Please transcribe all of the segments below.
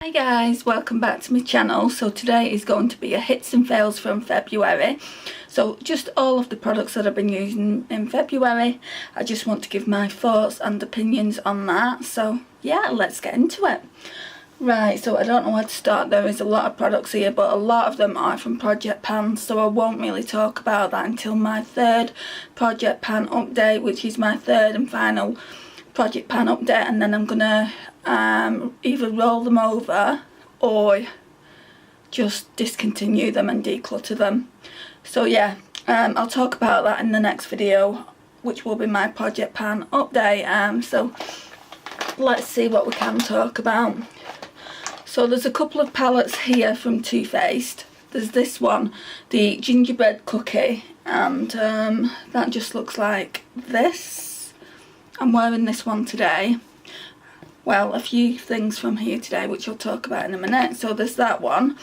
Hi guys, welcome back to my channel. So today is going to be a hits and fails from February. So just all of the products that I've been using in February. I just want to give my thoughts and opinions on that. So yeah, let's get into it. Right, so I don't know where to start. There is a lot of products here, but a lot of them are from Project Pan, so I won't really talk about that until my third Project Pan update, which is my third and final Project Pan update, and then I'm gonna either roll them over or just discontinue them and declutter them. So yeah, I'll talk about that in the next video, which will be my Project Pan update. So let's see what we can talk about. So there's a couple of palettes here from Too Faced. There's this one, the gingerbread cookie, and that just looks like this. I'm wearing this one today. Well, a few things from here today, which I'll talk about in a minute. So there's that one,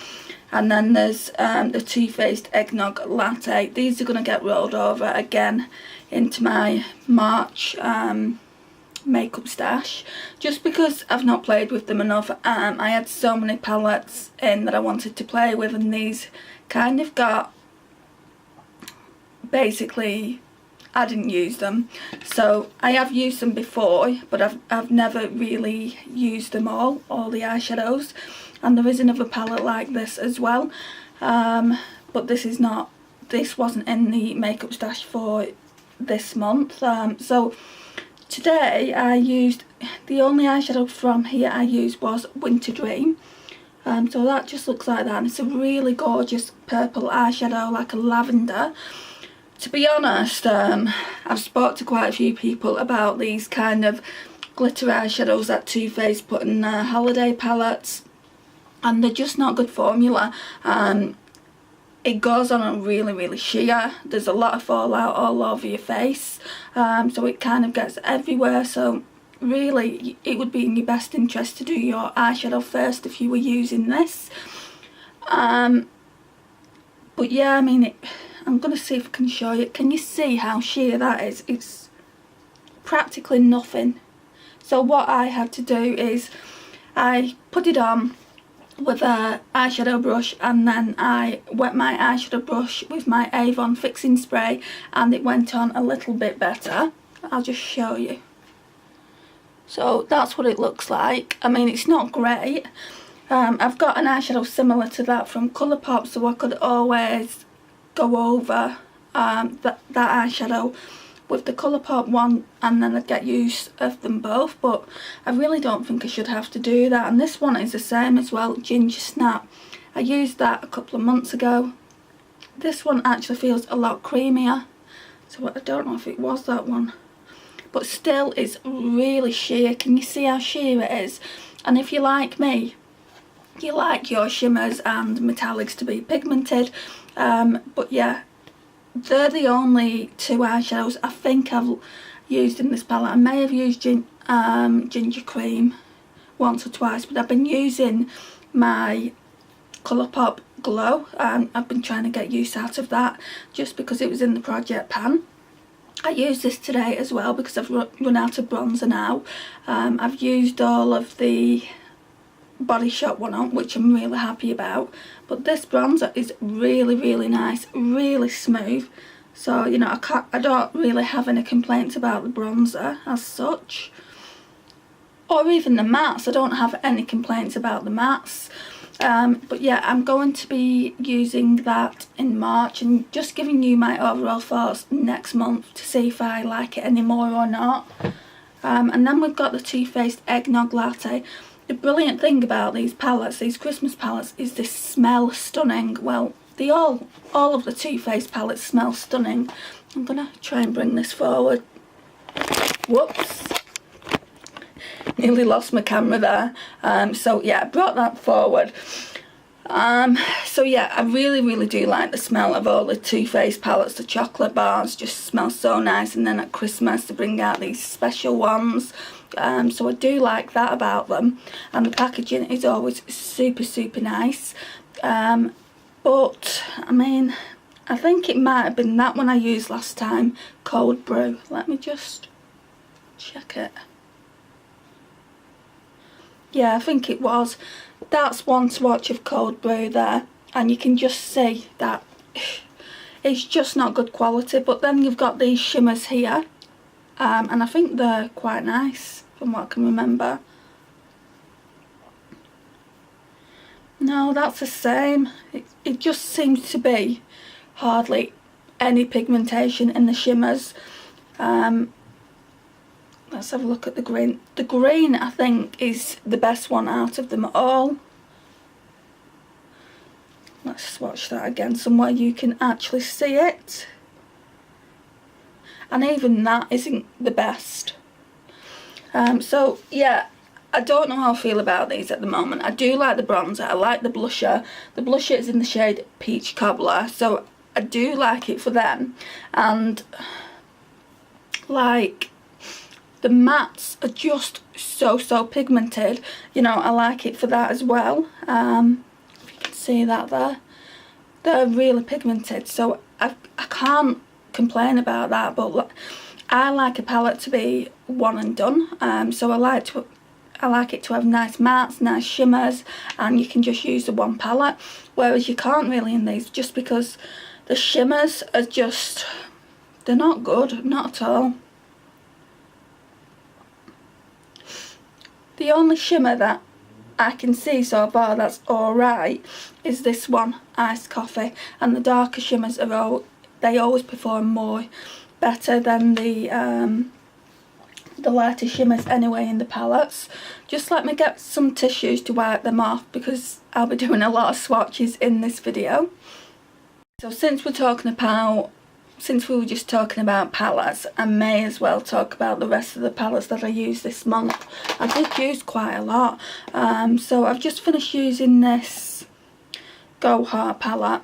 and then there's the Too Faced Eggnog Latte. These are going to get rolled over again into my March makeup stash, just because I've not played with them enough. I had so many palettes in that I wanted to play with, and these kind of got, basically, I didn't use them. So I have used them before, but I've never really used them all the eyeshadows. And there is another palette like this as well, but this wasn't in the makeup stash for this month. So today I used, the only eyeshadow from here I used was Winter Dream. So that just looks like that, and it's a really gorgeous purple eyeshadow, like a lavender. To be honest, I've spoke to quite a few people about these kind of glitter eyeshadows that Too Faced put in their holiday palettes, and they're just not good formula. It goes on a really sheer. There's a lot of fallout all over your face, so it kind of gets everywhere. So really, it would be in your best interest to do your eyeshadow first if you were using this. But yeah, I mean, I'm going to see if I can show you. Can you see how sheer that is? It's practically nothing. So what I had to do is I put it on with a eyeshadow brush, and then I wet my eyeshadow brush with my Avon fixing spray, and it went on a little bit better. I'll just show you. So that's what it looks like. I mean, it's not great. I've got an eyeshadow similar to that from Colourpop, so I could always go over that eyeshadow with the Colourpop one, and then I'd get use of them both, but I really don't think I should have to do that. And this one is the same as well, Ginger Snap. I used that a couple of months ago. This one actually feels a lot creamier, so I don't know if it was that one, but still it's really sheer. Can you see how sheer it is? And if you're like me, you like your shimmers and metallics to be pigmented, but yeah, they're the only two eyeshadows I think I've used in this palette. I may have used Ginger Cream once or twice, but I've been using my Colourpop Glow. I've been trying to get use out of that just because it was in the Project Pan. I used this today as well because I've run out of bronzer now. I've used all of the Body Shop one on, which I'm really happy about, but this bronzer is really nice, really smooth. So you know, I don't really have any complaints about the bronzer as such, or even the mattes. I don't have any complaints about the mattes. But yeah, I'm going to be using that in March and just giving you my overall thoughts next month to see if I like it anymore or not. And then we've got the Too Faced Eggnog Latte. The brilliant thing about these palettes, these Christmas palettes, is they smell stunning. Well, all of the Too Faced palettes smell stunning. I'm going to try and bring this forward. Whoops. Nearly lost my camera there. So yeah, I brought that forward. So yeah, I really do like the smell of all the Too Faced palettes. The chocolate bars just smell so nice, and then at Christmas they bring out these special ones. So I do like that about them, and the packaging is always super nice. But I mean, I think it might have been that one I used last time, Cold Brew. Let me just check it. Yeah, I think it was. That's one swatch of Cold Brew there, and you can just see that it's just not good quality. But then you've got these shimmers here, and I think they're quite nice from what I can remember. No, that's the same. It just seems to be hardly any pigmentation in the shimmers. Let's have a look at the green. The green, I think, is the best one out of them all. Let's swatch that again somewhere you can actually see it. And even that isn't the best. So yeah, I don't know how I feel about these at the moment. I do like the bronzer, I like the blusher. The blusher is in the shade Peach Cobbler, so I do like it for them. And like, the mattes are just so pigmented. You know, I like it for that as well. If you can see that there, they're really pigmented, so I can't complain about that. But I like a palette to be one and done. So I like it to have nice mattes, nice shimmers, and you can just use the one palette. Whereas you can't really in these, just because the shimmers are just, they're not good, not at all. The only shimmer that I can see so far that's alright is this one, Iced Coffee, and the darker shimmers are they always perform better than the lighter shimmers anyway in the palettes. Just let me get some tissues to wipe them off, because I'll be doing a lot of swatches in this video. So since we were just talking about palettes, I may as well talk about the rest of the palettes that I used this month. I did use quite a lot. So I've just finished using this Go Hard palette,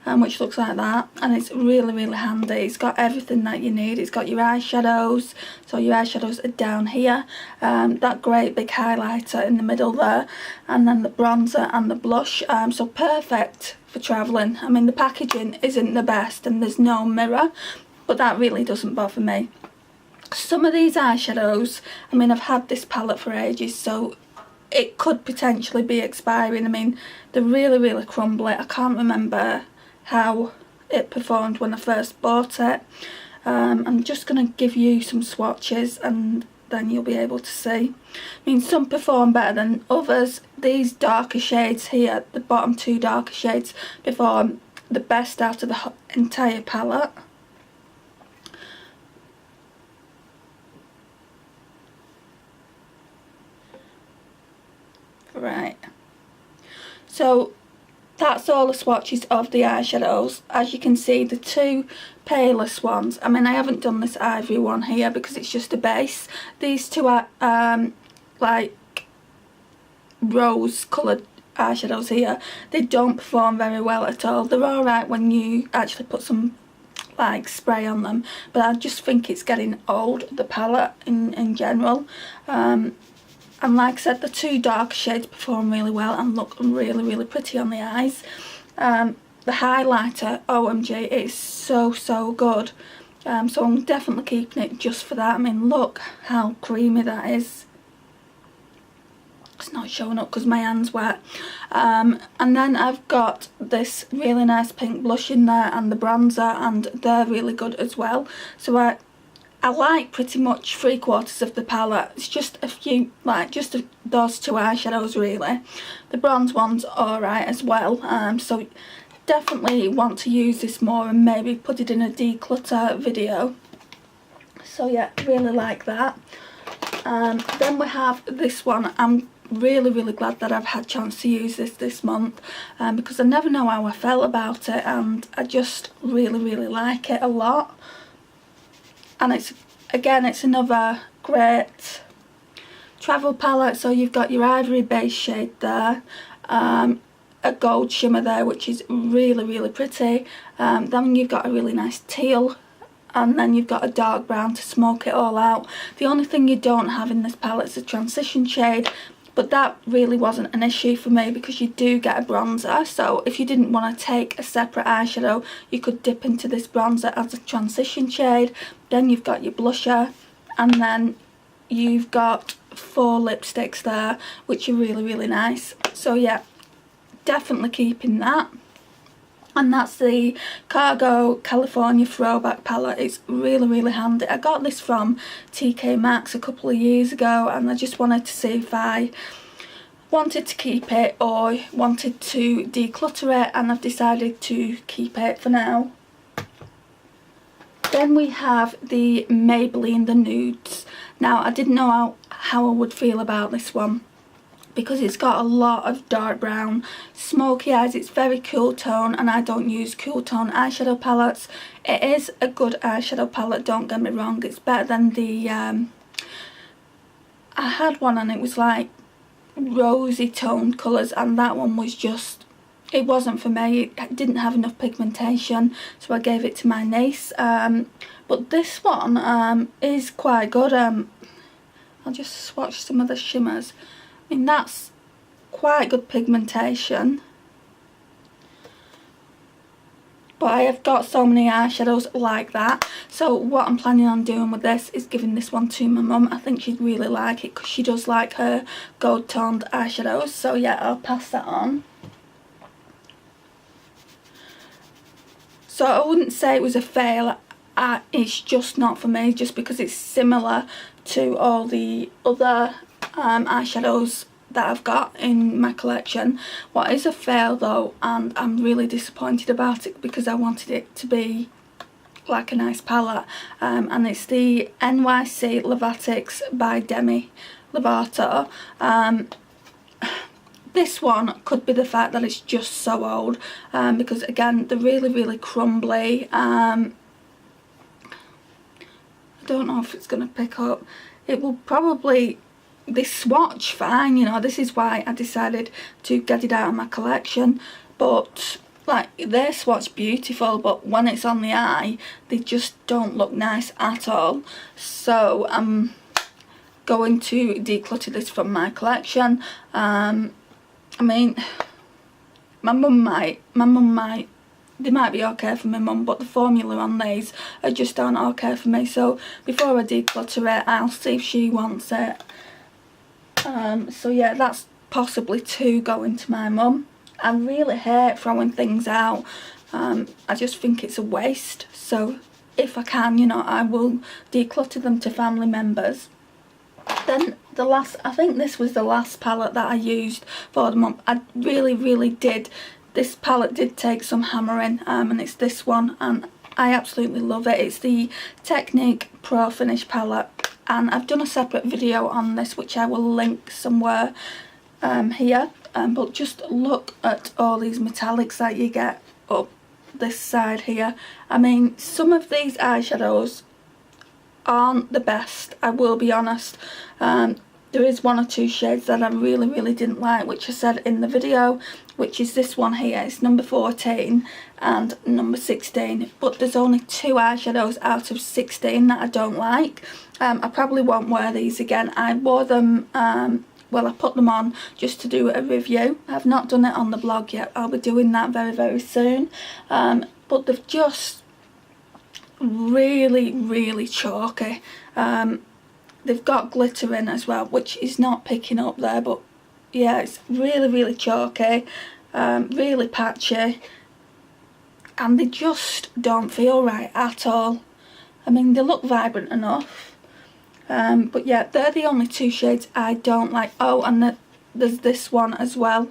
which looks like that, and it's really handy. It's got everything that you need. It's got your eyeshadows, so your eyeshadows are down here, that great big highlighter in the middle there, and then the bronzer and the blush. So perfect for travelling. I mean, the packaging isn't the best and there's no mirror, but that really doesn't bother me. Some of these eyeshadows, I mean, I've had this palette for ages, so it could potentially be expiring. I mean, they're really crumbly. I can't remember how it performed when I first bought it. I'm just going to give you some swatches and then you'll be able to see. I mean, some perform better than others. These darker shades here, the bottom two darker shades, perform the best out of the entire palette. Right, so that's all the swatches of the eyeshadows. As you can see, the two palest ones, I mean, I haven't done this ivory one here because it's just a base. These two are like rose coloured eyeshadows here. They don't perform very well at all. They're alright when you actually put some like spray on them, but I just think it's getting old, the palette in general. And like I said, the two dark shades perform really well and look really pretty on the eyes. The highlighter, OMG, is so good. So I'm definitely keeping it just for that. I mean, look how creamy that is. It's not showing up because my hand's wet. And then I've got this really nice pink blush in there and the bronzer, and they're really good as well. So I like pretty much 3/4 of the palette. It's just a few, like just those two eyeshadows really. The bronze one's alright as well. So definitely want to use this more and maybe put it in a declutter video. So yeah, really like that. Then we have this one. I'm really glad that I've had a chance to use this month, because I never know how I felt about it, and I just really like it a lot. And it's another great travel palette. So you've got your ivory base shade there, a gold shimmer there, which is really pretty. Then you've got a really nice teal, and then you've got a dark brown to smoke it all out. The only thing you don't have in this palette is a transition shade, but that really wasn't an issue for me because you do get a bronzer. So if you didn't want to take a separate eyeshadow, you could dip into this bronzer as a transition shade. Then you've got your blusher, and then you've got 4 lipsticks there, which are really, really nice. So yeah, definitely keeping that. And that's the Cargo California Throwback palette. It's really, really handy. I got this from TK Maxx a couple of years ago, and I just wanted to see if I wanted to keep it or wanted to declutter it, and I've decided to keep it for now. Then we have the Maybelline The Nudes. Now, I didn't know how I would feel about this one, because it's got a lot of dark brown, smoky eyes. It's very cool tone, and I don't use cool tone eyeshadow palettes. It is a good eyeshadow palette, don't get me wrong. It's better than the, I had one and it was like rosy toned colours, and that one was just, it wasn't for me. It didn't have enough pigmentation, so I gave it to my niece. But this one is quite good. I'll just swatch some of the shimmers. I mean, that's quite good pigmentation. But I have got so many eyeshadows like that. So what I'm planning on doing with this is giving this one to my mum. I think she'd really like it, because she does like her gold toned eyeshadows. So yeah, I'll pass that on. So I wouldn't say it was a fail. It's just not for me, just because it's similar to all the other eyeshadows that I've got in my collection. What is a fail though, and I'm really disappointed about it, because I wanted it to be like a nice palette, and it's the NYC Lavatics by Demi Lovato. This one could be the fact that it's just so old, because again, they're really, really crumbly. I don't know if it's going to pick up. It will probably, they swatch fine, you know. This is why I decided to get it out of my collection. But like, they swatch beautiful, but when it's on the eye, they just don't look nice at all. So I'm going to declutter this from my collection. I mean, my mum might, they might be okay for my mum, but the formula on these are just aren't okay for me. So before I declutter it, I'll see if she wants it. So yeah, that's possibly 2 going to my mum. I really hate throwing things out. I just think it's a waste. So if I can, you know, I will declutter them to family members. Then the last, I think this was the last palette that I used for the month. I really did. This palette did take some hammering, and it's this one, and I absolutely love it. It's the Technique Pro Finish palette, and I've done a separate video on this, which I will link somewhere here. But just look at all these metallics that you get up this side here. I mean, some of these eyeshadows aren't the best, I will be honest. There is 1 or 2 shades that I really didn't like, which I said in the video, which is this one here. It's number 14 and number 16, but there's only 2 eyeshadows out of 16 that I don't like. I probably won't wear these again. I wore them, well, I put them on just to do a review. I've not done it on the blog yet. I'll be doing that very soon. But they've just really chalky. They've got glitter in as well, which is not picking up there, but yeah, it's really chalky, really patchy, and they just don't feel right at all. I mean, they look vibrant enough, but yeah, they're the only 2 shades I don't like. Oh, and there's this one as well.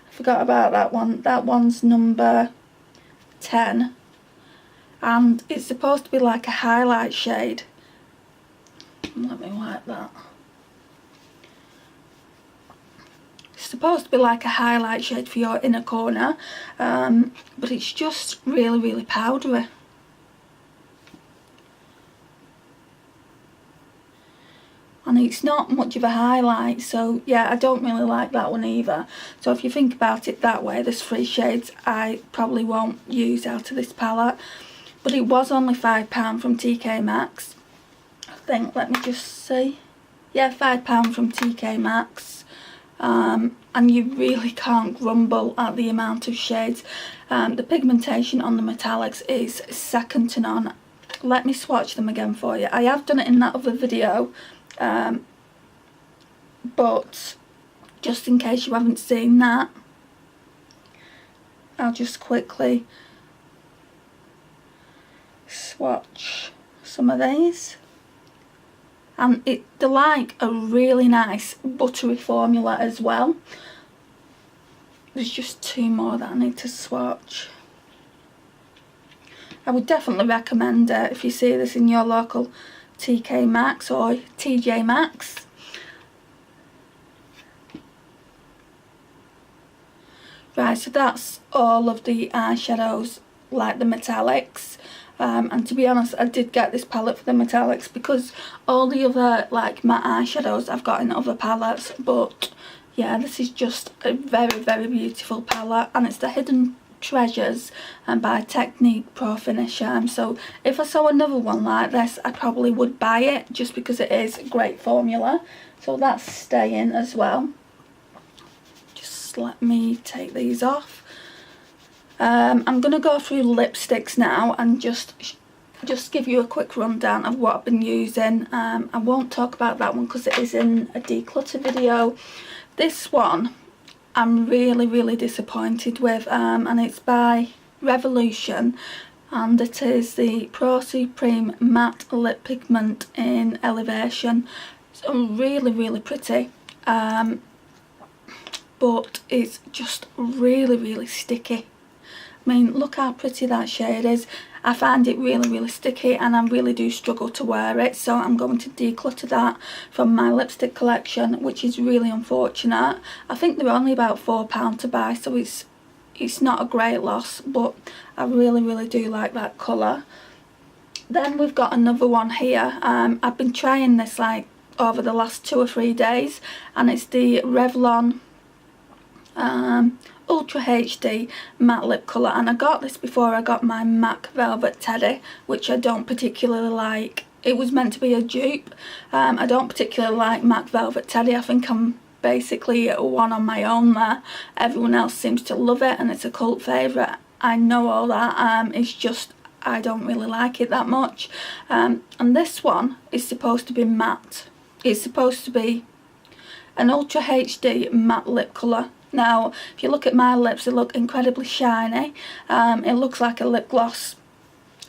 I forgot about that one. That one's number 10, and it's supposed to be like a highlight shade. Let me wipe that. It's supposed to be like a highlight shade for your inner corner, but it's just really powdery. And it's not much of a highlight, so yeah, I don't really like that one either. So if you think about it that way, there's 3 shades I probably won't use out of this palette. But it was only £5 from TK Maxx. I think, let me just see. Yeah, £5 from TK Maxx. And you really can't grumble at the amount of shades. The pigmentation on the metallics is second to none. Let me swatch them again for you. I have done it in that other video, but just in case you haven't seen that, I'll just quickly swatch some of these. And they're like a really nice buttery formula as well. There's just 2 more that I need to swatch. I would definitely recommend it if you see this in your local TK Maxx or TJ Maxx. Right, so that's all of the eyeshadows, like the metallics. And to be honest, I did get this palette for the metallics because all the other like matte eyeshadows I've got in other palettes, but yeah, this is just a very, very beautiful palette, and it's the Hidden Treasures and by Technique Pro Finish. So if I saw another one like this, I probably would buy it just because it is a great formula. So that's staying as well. Just let me take these off. I'm going to go through lipsticks now and just give you a quick rundown of what I've been using. I won't talk about that one because it is in a declutter video. This one I'm really, really disappointed with, and it's by Revolution, and it is the Pro Supreme Matte Lip Pigment in Elevation. It's really, really pretty, but it's just really, really sticky. I mean, look how pretty that shade is. I find it really, really sticky, and I really do struggle to wear it, so I'm going to declutter that from my lipstick collection, which is really unfortunate. I think they're only about £4 to buy, so it's not a great loss, but I really, really do like that colour. Then we've got another one here. I've been trying this like over the last 2 or 3 days, and it's the Revlon Ultra HD matte lip colour, and I got this before I got my MAC Velvet Teddy, which I don't particularly like. It was meant to be a dupe. I don't particularly like MAC Velvet Teddy. I think I'm basically one on my own there. Everyone else seems to love it and it's a cult favourite. I know all that. It's just I don't really like it that much. And this one is supposed to be matte. It's supposed to be an Ultra HD matte lip colour. Now, if you look at my lips, they look incredibly shiny. It looks like a lip gloss.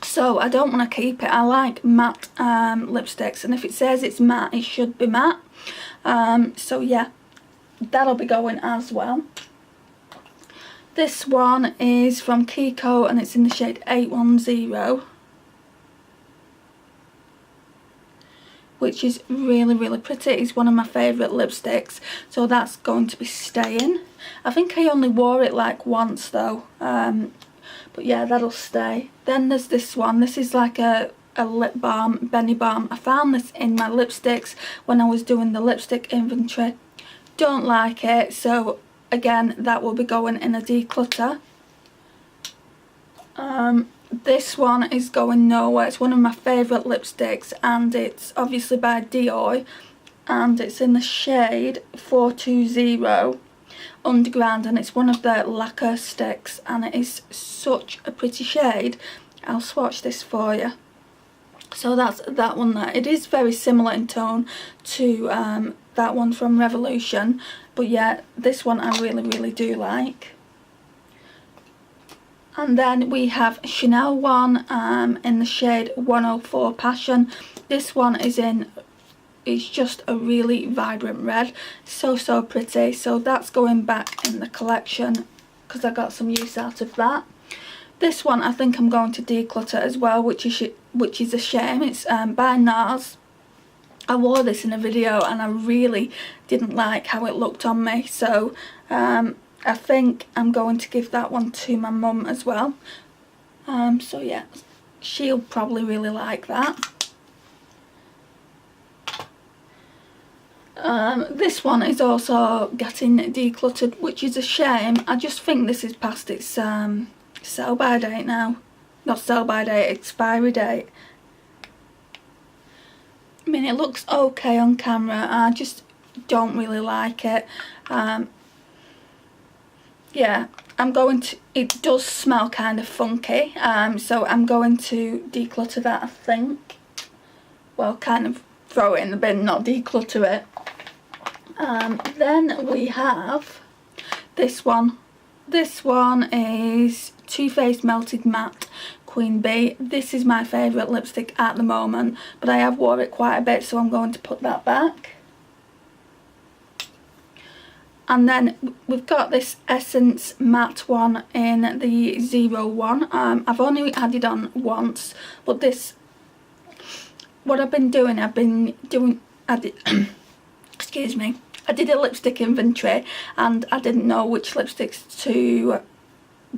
So I don't want to keep it. I like matte lipsticks, and if it says it's matte, it should be matte. So yeah, that'll be going as well. This one is from Kiko, and it's in the shade 810. Which is really, really pretty. It's one of my favourite lipsticks, so that's going to be staying. I think I only wore it like once though, but yeah, that'll stay. Then there's this one. This is like a lip balm, Benny Balm. I found this in my lipsticks when I was doing the lipstick inventory. Don't like it, so again, that will be going in a declutter. This one is going nowhere. It's one of my favourite lipsticks, and it's obviously by Dior, and it's in the shade 420 Underground, and it's one of the lacquer sticks, and it is such a pretty shade. I'll swatch this for you. So that's that one there. It is very similar in tone to that one from Revolution, but yeah, this one I really, really do like. And then we have Chanel one in the shade 104 Passion. This one is it's just a really vibrant red. So pretty. So that's going back in the collection because I got some use out of that. This one I think I'm going to declutter as well, which is a shame. It's by NARS. I wore this in a video and I really didn't like how it looked on me. So I think I'm going to give that one to my mum as well. So yeah, she'll probably really like that. This one is also getting decluttered, which is a shame. I just think this is past its sell by date now. Not sell by date, expiry date. I mean, it looks okay on camera. I just don't really like it. Yeah, it does smell kind of funky, so I'm going to declutter that, I think. Well, kind of throw it in the bin, not declutter it. Then we have this one. This one is Too Faced Melted Matte Queen Bee. This is my favourite lipstick at the moment, but I have wore it quite a bit, so I'm going to put that back. And then we've got this Essence matte one in the 01. I've only had it on once, but this, what I've been doing, excuse me, I did a lipstick inventory and I didn't know which lipsticks to,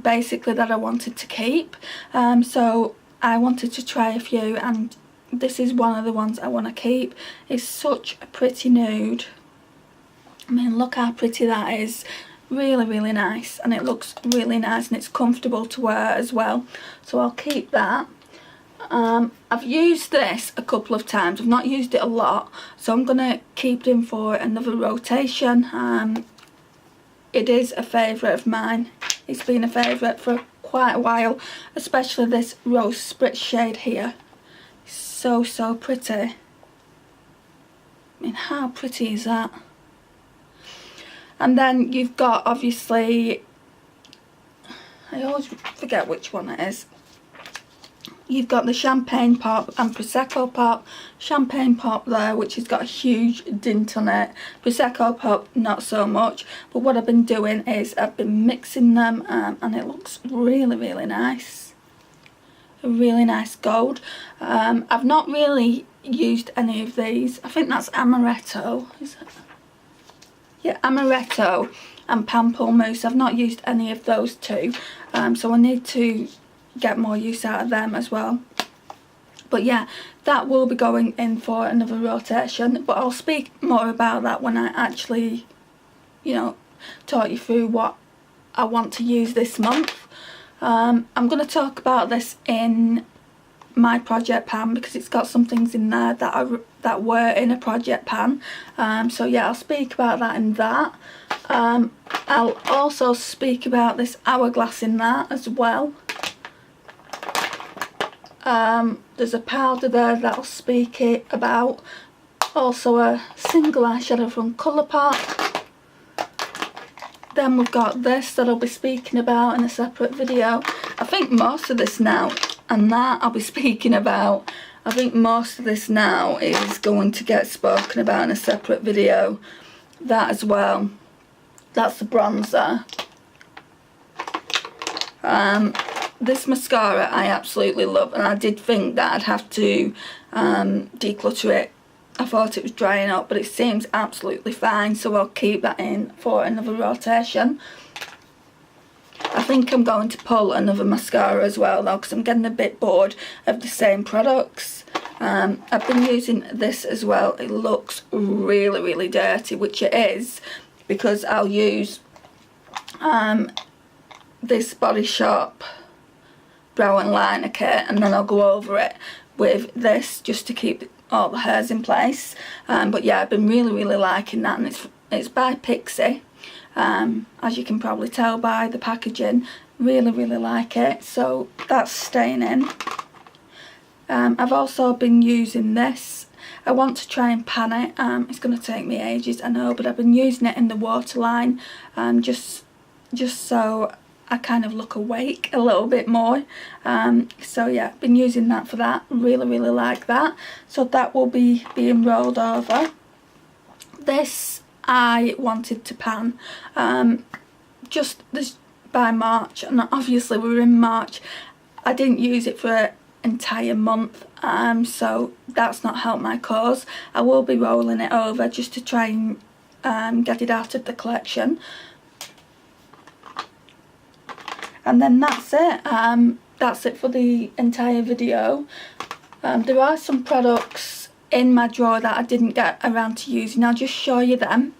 basically, that I wanted to keep. So I wanted to try a few, and this is one of the ones I want to keep. It's such a pretty nude. I mean, look how pretty that is. Really, really nice, and it looks really nice, and it's comfortable to wear as well. So I'll keep that. I've used this a couple of times. I've not used it a lot, so I'm going to keep it in for another rotation. It is a favourite of mine. It's been a favourite for quite a while, especially this Rose Spritz shade here. So, so pretty. I mean, how pretty is that? And then you've got, obviously, I always forget which one it is. You've got the Champagne Pop and Prosecco Pop. Champagne Pop there, which has got a huge dint on it. Prosecco Pop, not so much. But what I've been doing is I've been mixing them, and it looks really, really nice. A really nice gold. I've not really used any of these. I think that's Amaretto, is it? Yeah, Amaretto and Pamplemousse. I've not used any of those two. So I need to get more use out of them as well. But yeah, that will be going in for another rotation, but I'll speak more about that when I actually, you know, talk you through what I want to use this month. I'm going to talk about this in my project pan because it's got some things in there that were in a project pan. So yeah, I'll speak about that in that. I'll also speak about this Hourglass in that as well. There's a powder there that I'll speak about. Also a single eyeshadow from Colourpop. Then we've got this that I'll be speaking about in a separate video. I think most of this now and that I'll be speaking about. I think most of this now is going to get spoken about in a separate video. That as well. That's the bronzer. This mascara I absolutely love, and I did think that I'd have to declutter it. I thought it was drying up, but it seems absolutely fine, so I'll keep that in for another rotation. I think I'm going to pull another mascara as well though, because I'm getting a bit bored of the same products. I've been using this as well. It looks really, really dirty, which it is, because I'll use this Body Shop brow and liner kit, and then I'll go over it with this just to keep all the hairs in place. But yeah, I've been really, really liking that, and it's by Pixi. As you can probably tell by the packaging, really, really like it, so that's staying in. I've also been using this. I want to try and pan it. It's going to take me ages, I know, but I've been using it in the waterline, just so I kind of look awake a little bit more. So yeah, been using that for that. Really, really like that. So that will be being rolled over. This I wanted to pan just this by March, and obviously we're in March. I didn't use it for an entire month, so that's not helped my cause. I will be rolling it over just to try and get it out of the collection. And then that's it. That's it for the entire video. There are some products in my drawer that I didn't get around to using. I'll just show you them.